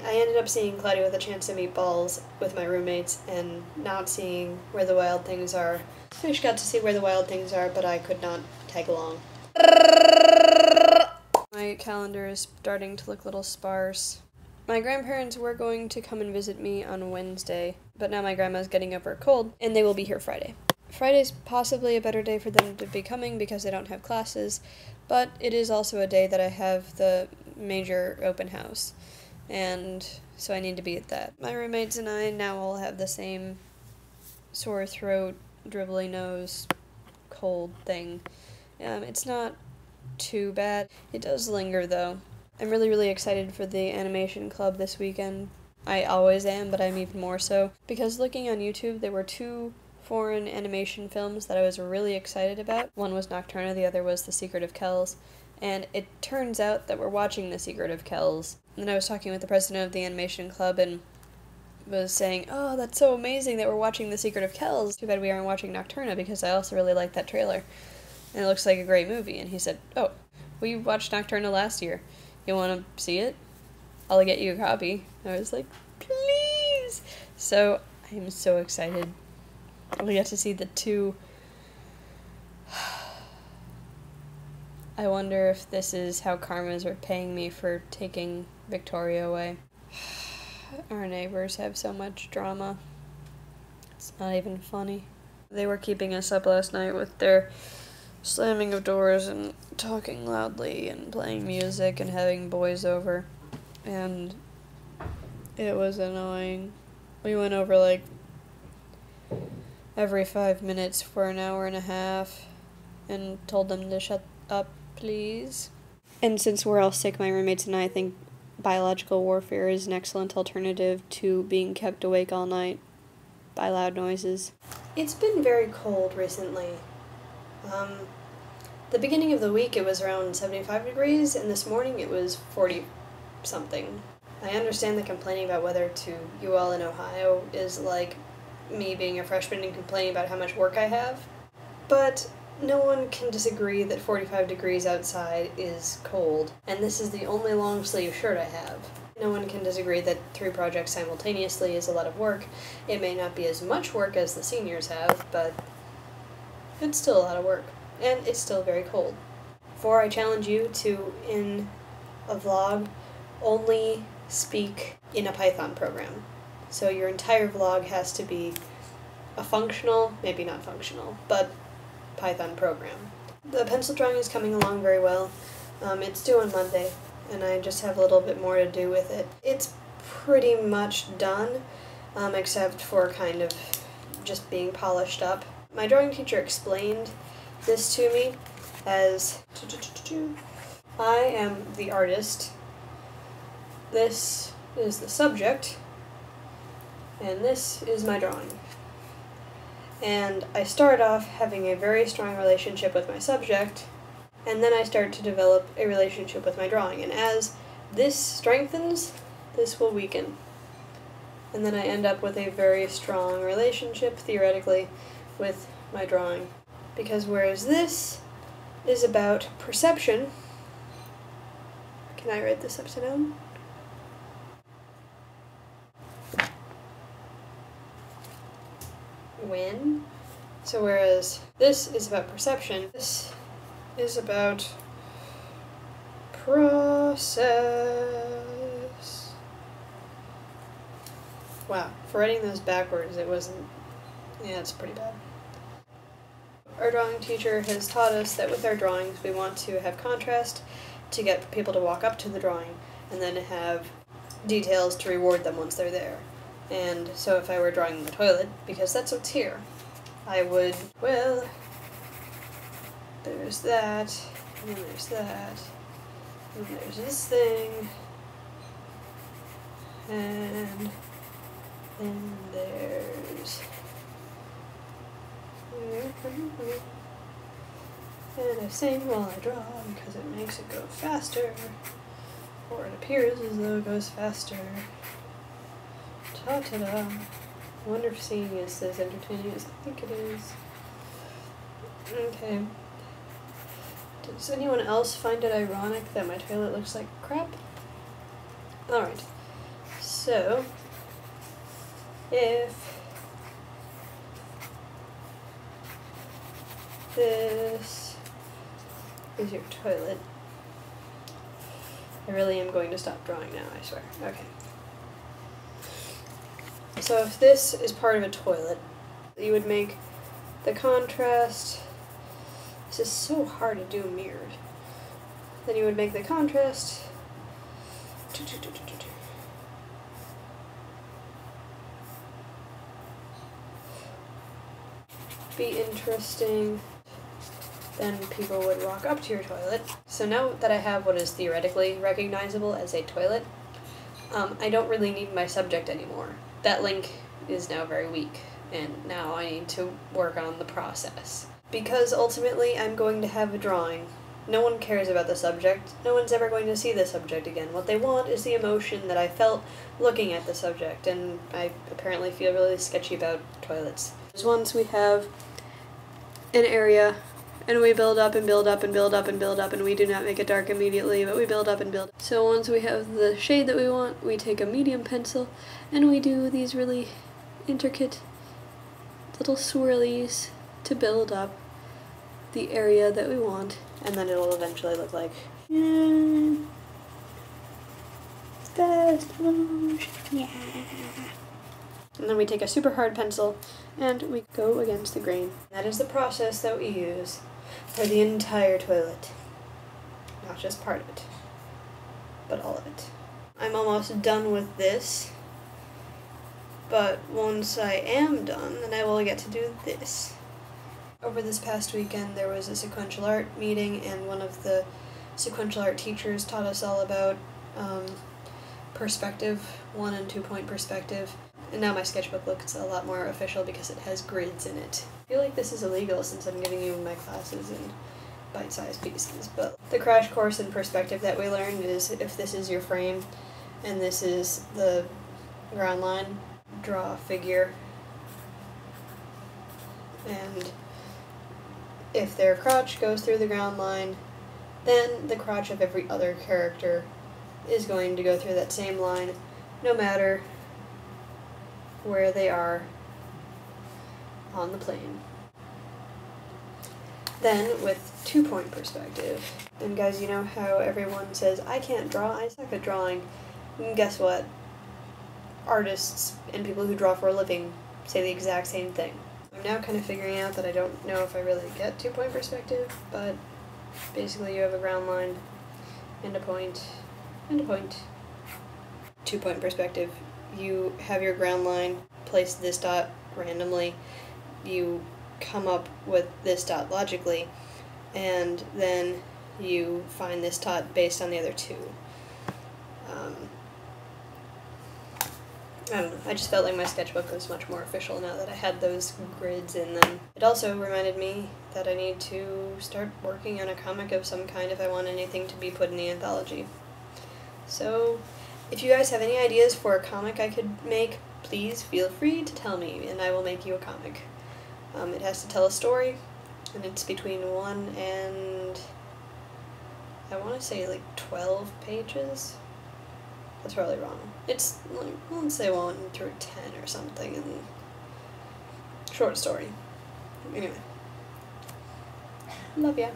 I ended up seeing Cloudy with a Chance of Meatballs with my roommates and not seeing Where the Wild Things Are. Fish got to see Where the Wild Things Are, but I could not tag along. My calendar is starting to look a little sparse. My grandparents were going to come and visit me on Wednesday, but now my grandma's getting over a cold, and they will be here Friday. Friday's possibly a better day for them to be coming because they don't have classes, but it is also a day that I have the major open house, and so I need to be at that. My roommates and I now all have the same sore throat, dribbly nose, cold thing. It's not too bad. It does linger though. I'm really excited for the animation club this weekend. I always am, but I'm even more so, because looking on YouTube there were 2 foreign animation films that I was really excited about. One was Nocturna, the other was The Secret of Kells, and it turns out that we're watching The Secret of Kells. And then I was talking with the president of the animation club and was saying, oh, that's so amazing that we're watching The Secret of Kells. Too bad we aren't watching Nocturna, because I also really like that trailer. And it looks like a great movie. And he said, oh, we watched Nocturna last year. You want to see it? I'll get you a copy. I was like, please! So, I'm so excited. We got to see the 2. I wonder if this is how karmas are paying me for taking Victoria away. Our neighbors have so much drama. It's not even funny. They were keeping us up last night with their slamming of doors and talking loudly and playing music and having boys over, and it was annoying. We went over like every 5 minutes for an hour and a half and told them to shut up, please. And since we're all sick, my roommates and I think biological warfare is an excellent alternative to being kept awake all night by loud noises. It's been very cold recently. The beginning of the week it was around 75 degrees, and this morning it was 40-something. I understand that complaining about weather to you all in Ohio is like me being a freshman and complaining about how much work I have, but no one can disagree that 45 degrees outside is cold, and this is the only long sleeve shirt I have. No one can disagree that 3 projects simultaneously is a lot of work. It may not be as much work as the seniors have, but it's still a lot of work. And it's still very cold. For I challenge you to, in a vlog, only speak in a Python program. So your entire vlog has to be a functional, maybe not functional, but Python program. The pencil drawing is coming along very well. It's due on Monday, and I just have a little bit more to do with it. It's pretty much done, except for kind of just being polished up. My drawing teacher explained this to me as I am the artist, this is the subject, and this is my drawing. And I start off having a very strong relationship with my subject, and then I start to develop a relationship with my drawing, and as this strengthens, this will weaken. And then I end up with a very strong relationship, theoretically, with my drawing. Because whereas this is about perception, can I write this upside down? When? So whereas this is about perception, this is about process. Wow, for writing those backwards, it wasn't, yeah, it's pretty bad. Our drawing teacher has taught us that with our drawings we want to have contrast to get people to walk up to the drawing, and then have details to reward them once they're there. And so if I were drawing the toilet, because that's what's here, I would, well, there's that, and then there's that, and there's this thing, and then there's... And I sing while I draw because it makes it go faster, or it appears as though it goes faster. Ta-ta-da. I wonder if singing is as entertaining as I think it is. Okay. Does anyone else find it ironic that my toilet looks like crap? Alright. So, if this is your toilet, I really am going to stop drawing now, I swear. Okay. So if this is part of a toilet, you would make the contrast, this is so hard to do mirrored, then you would make the contrast be interesting, then people would walk up to your toilet. So now that I have what is theoretically recognizable as a toilet, I don't really need my subject anymore. That link is now very weak, and now I need to work on the process. Because ultimately I'm going to have a drawing. No one cares about the subject. No one's ever going to see the subject again. What they want is the emotion that I felt looking at the subject, and I apparently feel really sketchy about toilets. Once we have an area, and we build up and build up and build up and build up, and we do not make it dark immediately, but we build up and build up. So once we have the shade that we want, we take a medium pencil, and we do these really intricate little swirlies to build up the area that we want, and then it'll eventually look like fast motion, yeah. And then we take a super hard pencil and we go against the grain. That is the process that we use for the entire toilet. Not just part of it, but all of it. I'm almost done with this, but once I am done, then I will get to do this. Over this past weekend, there was a sequential art meeting, and one of the sequential art teachers taught us all about perspective, 1 and 2 point perspective. And now my sketchbook looks a lot more official because it has grids in it. I feel like this is illegal since I'm giving you my classes in bite-sized pieces, but the crash course in perspective that we learned is if this is your frame and this is the ground line, draw a figure, and if their crotch goes through the ground line, then the crotch of every other character is going to go through that same line, no matter where they are on the plane. Then, with 2 point perspective, and guys, you know how everyone says, I can't draw, I suck at drawing. And guess what? Artists and people who draw for a living say the exact same thing. I'm now kind of figuring out that I don't know if I really get 2 point perspective, but basically you have a ground line, and a point, and a point. 2 point perspective. You have your ground line, place this dot randomly, you come up with this dot logically, and then you find this dot based on the other two. I don't know, I just felt like my sketchbook was much more official now that I had those grids in them. It also reminded me that I need to start working on a comic of some kind if I want anything to be put in the anthology. So, if you guys have any ideas for a comic I could make, please feel free to tell me, and I will make you a comic. It has to tell a story, and it's between 1 and, I want to say like 12 pages. That's probably wrong. It's like, let's say 1 through 10 or something, and short story. Anyway. Love ya.